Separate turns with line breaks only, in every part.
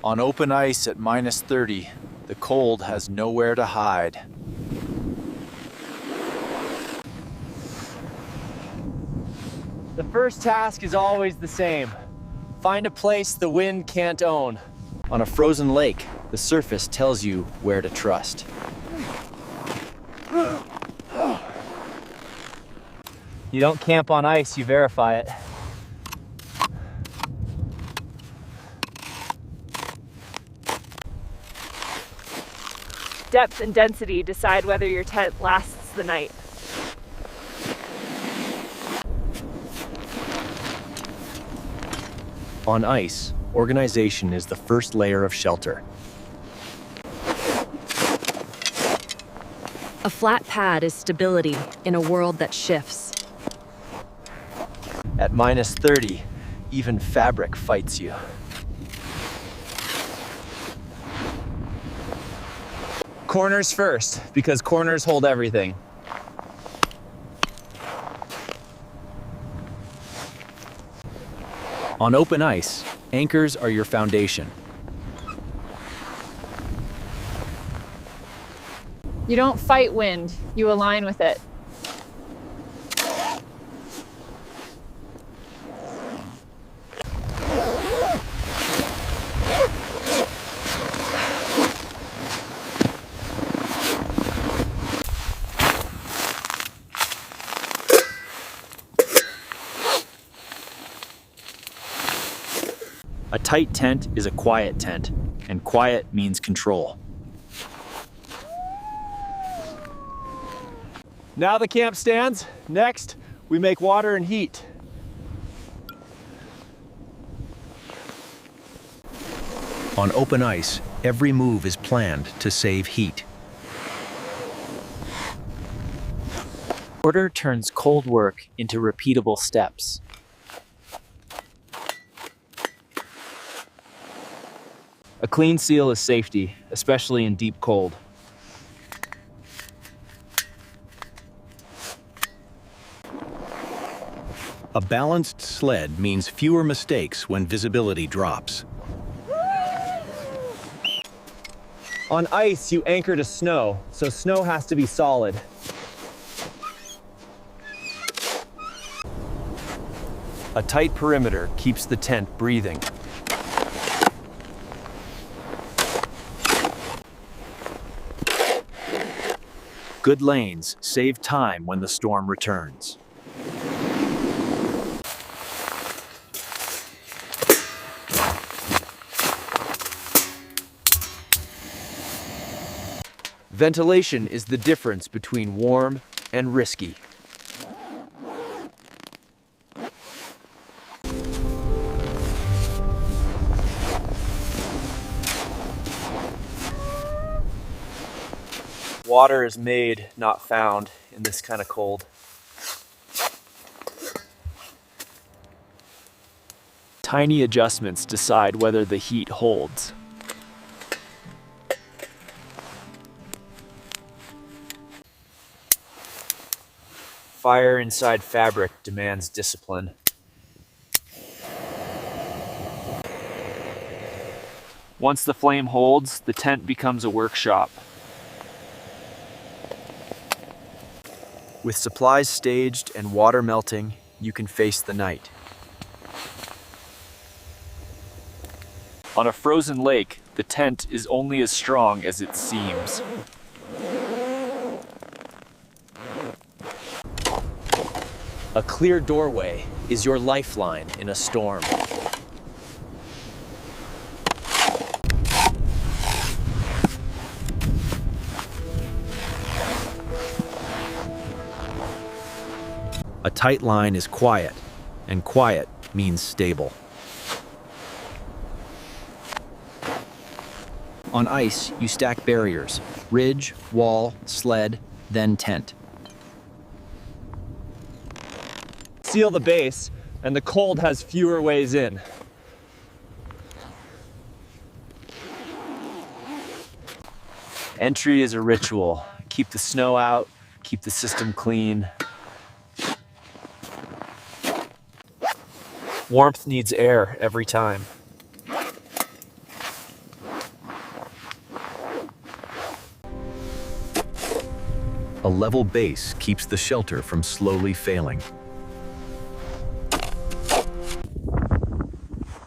On open ice at -30, the cold has nowhere to hide.
The first task is always the same. Find a place the wind can't own.
On a frozen lake, the surface tells you where to trust.
You don't camp on ice, you verify it.
Depth and density decide whether your tent lasts the night.
On ice, organization is the first layer of shelter.
A flat pad is stability in a world that shifts.
At -30, even fabric fights you.
Corners first, because corners hold everything.
On open ice, anchors are your foundation.
You don't fight wind, you align with it.
A tight tent is a quiet tent, and quiet means control.
Now the camp stands. Next, we make water and heat.
On open ice, every move is planned to save heat.
Order turns cold work into repeatable steps.
A clean seal is safety, especially in deep cold.
A balanced sled means fewer mistakes when visibility drops.
On ice, you anchor to snow, so snow has to be solid.
A tight perimeter keeps the tent breathing. Good lanes save time when the storm returns. Ventilation is the difference between warm and risky.
Water is made, not found, in this kind of cold.
Tiny adjustments decide whether the heat holds.
Fire inside fabric demands discipline.
Once the flame holds, the tent becomes a workshop. With supplies staged and water melting, you can face the night. On a frozen lake, the tent is only as strong as it seems. A clear doorway is your lifeline in a storm.
A tight line is quiet, and quiet means stable.
On ice, you stack barriers: ridge, wall, sled, then tent.
Seal the base, and the cold has fewer ways in.
Entry is a ritual. Keep the snow out, keep the system clean. Warmth needs air every time.
A level base keeps the shelter from slowly failing.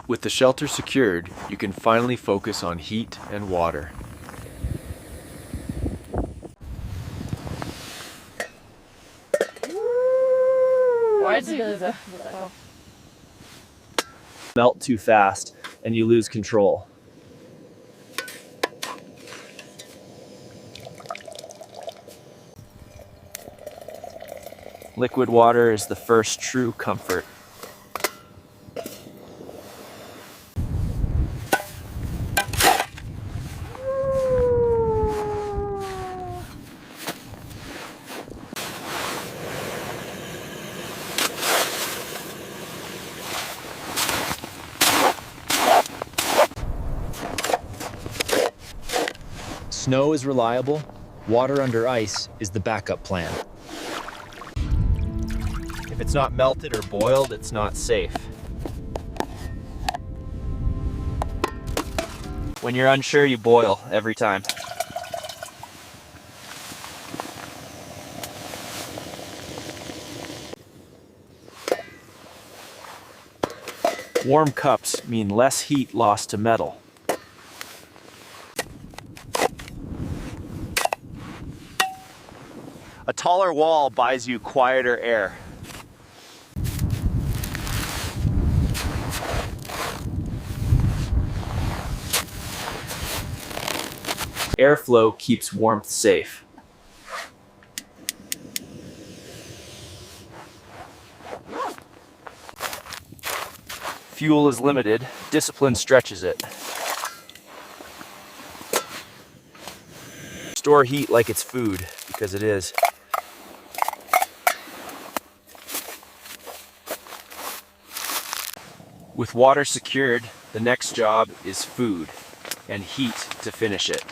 With the shelter secured, you can finally focus on heat and water.
Melt too fast and you lose control. Liquid water is the first true comfort. Snow is reliable. Water under ice is the backup plan. If it's not melted or boiled, it's not safe. When you're unsure, you boil every time. Warm cups mean less heat lost to metal. A taller wall buys you quieter air. Airflow keeps warmth safe. Fuel is limited, discipline stretches it. Store heat like it's food, because it is. With water secured, the next job is food and heat to finish it.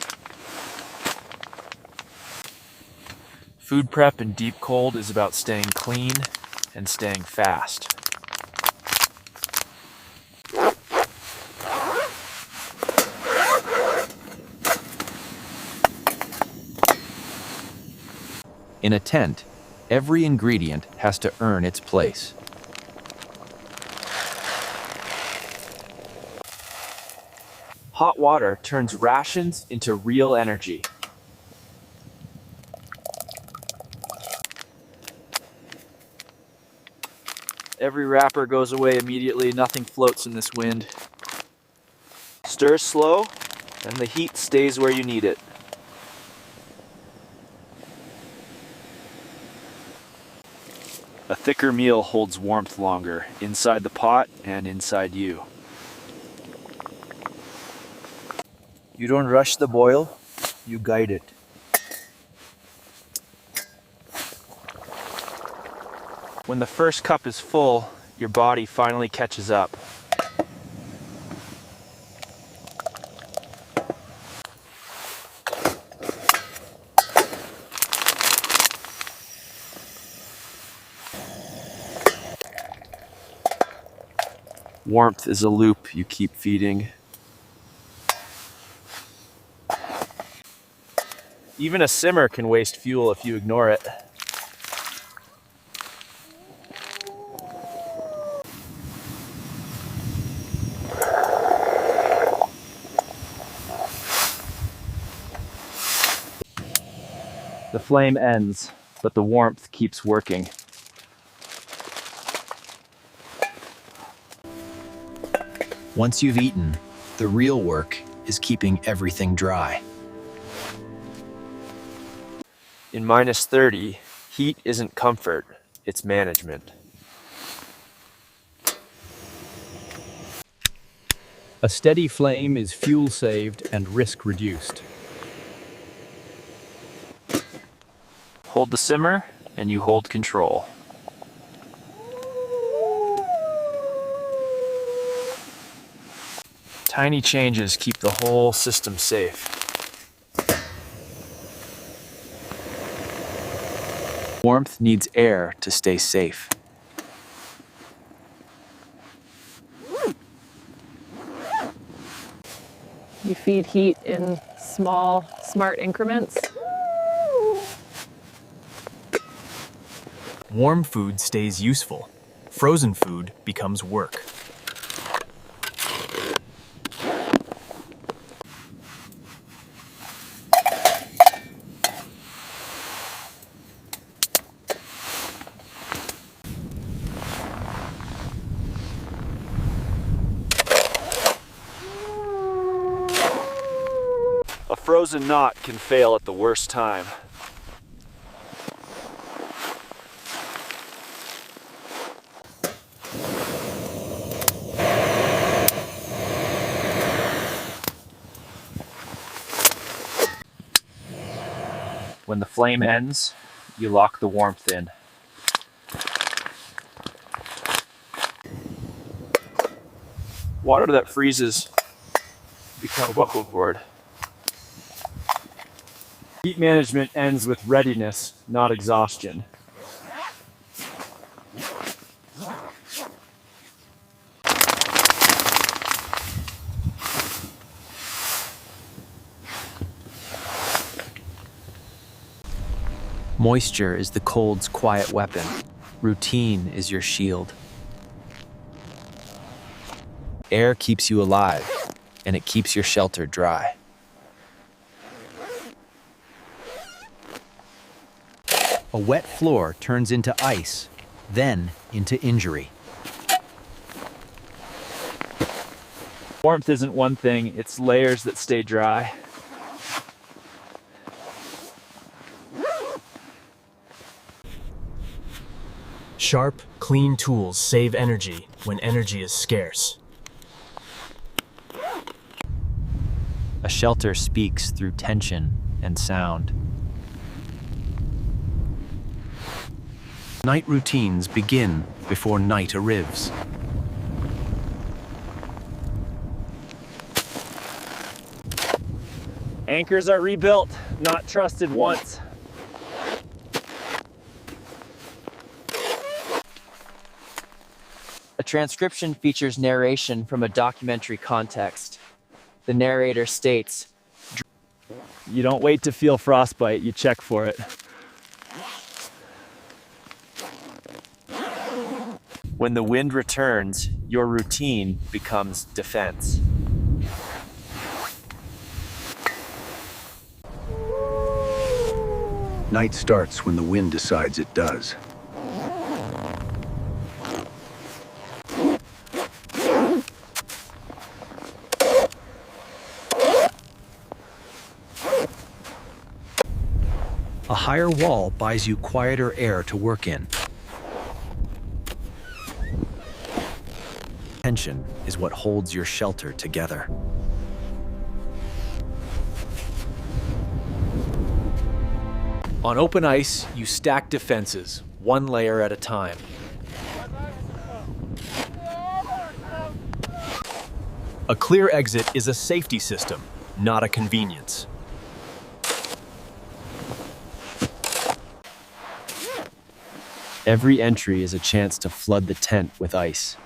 Food prep in deep cold is about staying clean and staying fast.
In a tent, every ingredient has to earn its place.
Hot water turns rations into real energy. Every wrapper goes away immediately, nothing floats in this wind. Stir slow, and the heat stays where you need it. A thicker meal holds warmth longer, inside the pot and inside you. You don't rush the boil, you guide it. When the first cup is full, your body finally catches up. Warmth is a loop you keep feeding. Even a simmer can waste fuel if you ignore it. The flame ends, but the warmth keeps working.
Once you've eaten, the real work is keeping everything dry.
In -30, heat isn't comfort, it's management.
A steady flame is fuel saved and risk reduced.
Hold the simmer, and you hold control. Tiny changes keep the whole system safe.
Warmth needs air to stay safe.
You feed heat in small, smart increments.
Warm food stays useful. Frozen food becomes work.
A frozen knot can fail at the worst time. When the flame ends, you lock the warmth in.
Water that freezes becomes buckle board.
Heat management ends with readiness, not exhaustion.
Moisture is the cold's quiet weapon. Routine is your shield. Air keeps you alive, and it keeps your shelter dry.
A wet floor turns into ice, then into injury.
Warmth isn't one thing, it's layers that stay dry.
Sharp, clean tools save energy when energy is scarce.
A shelter speaks through tension and sound.
Night routines begin before night arrives.
Anchors are rebuilt, not trusted once.
A transcription features narration from a documentary context. The narrator states,
You don't wait to feel frostbite, you check for it. When the wind returns, your routine becomes defense.
Night starts when the wind decides it does.
A higher wall buys you quieter air to work in. Tension is what holds your shelter together.
On open ice, you stack defenses, one layer at a time.
A clear exit is a safety system, not a convenience.
Every entry is a chance to flood the tent with ice.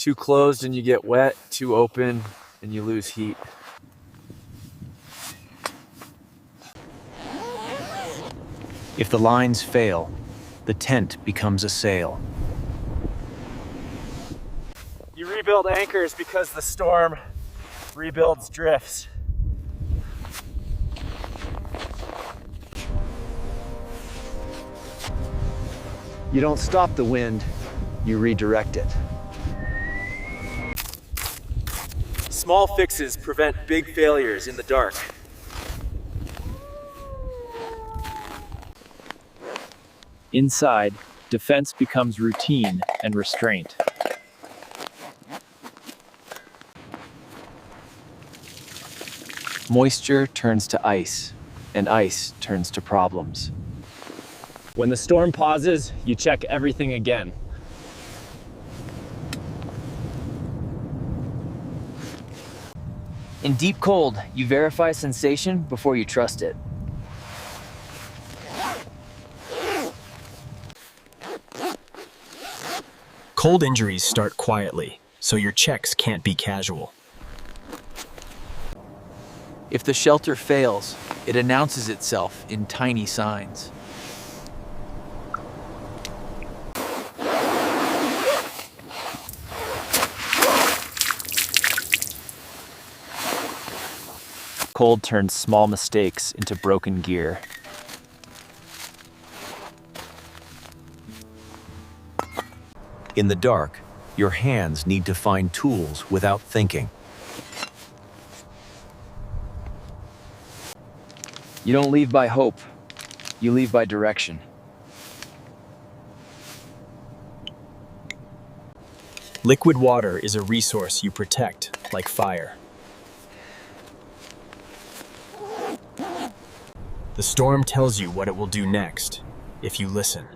too closed and you get wet, too open and you lose heat.
If the lines fail, the tent becomes a sail.
You rebuild anchors because the storm rebuilds drifts.
You don't stop the wind, you redirect it.
Small fixes prevent big failures in the dark.
Inside, defense becomes routine and restraint.
Moisture turns to ice, and ice turns to problems.
When the storm pauses, you check everything again.
In deep cold, you verify sensation before you trust it.
Cold injuries start quietly, so your checks can't be casual.
If the shelter fails, it announces itself in tiny signs.
Cold turns small mistakes into broken gear.
In the dark, your hands need to find tools without thinking.
You don't leave by hope, you leave by direction.
Liquid water is a resource you protect, like fire. The storm tells you what it will do next, if you listen.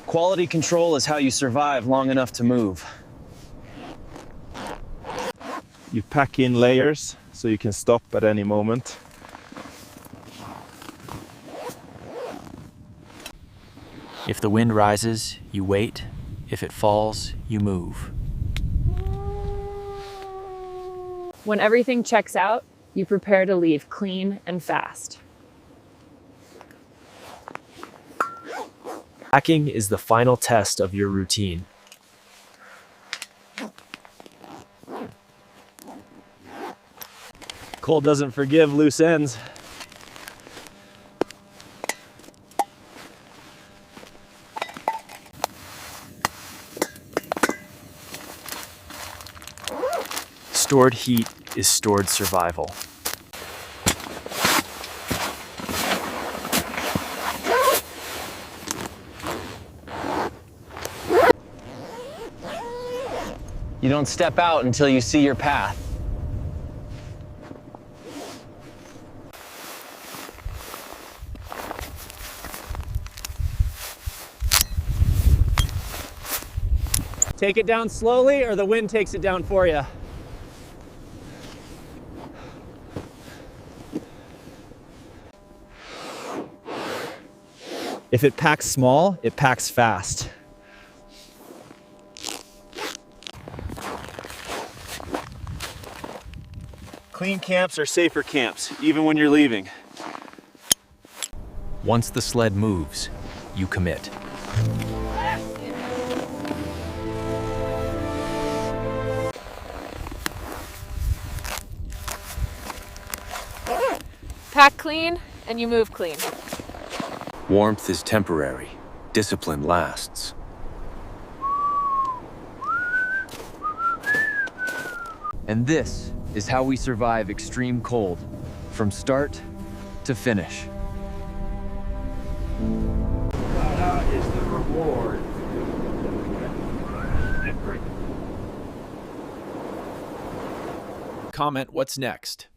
Quality control is how you survive long enough to move.
You pack in layers so you can stop at any moment.
If the wind rises, you wait. If it falls, you move.
When everything checks out, you prepare to leave clean and fast.
Packing is the final test of your routine.
Cold doesn't forgive loose ends.
Stored heat is stored survival.
You don't step out until you see your path.
Take it down slowly or the wind takes it down for you.
If it packs small, it packs fast.
Clean camps are safer camps, even when you're leaving.
Once the sled moves, you commit.
Pack clean and you move clean.
Warmth is temporary. Discipline lasts.
And this is how we survive extreme cold, from start to finish.
Is the reward.
Comment what's next.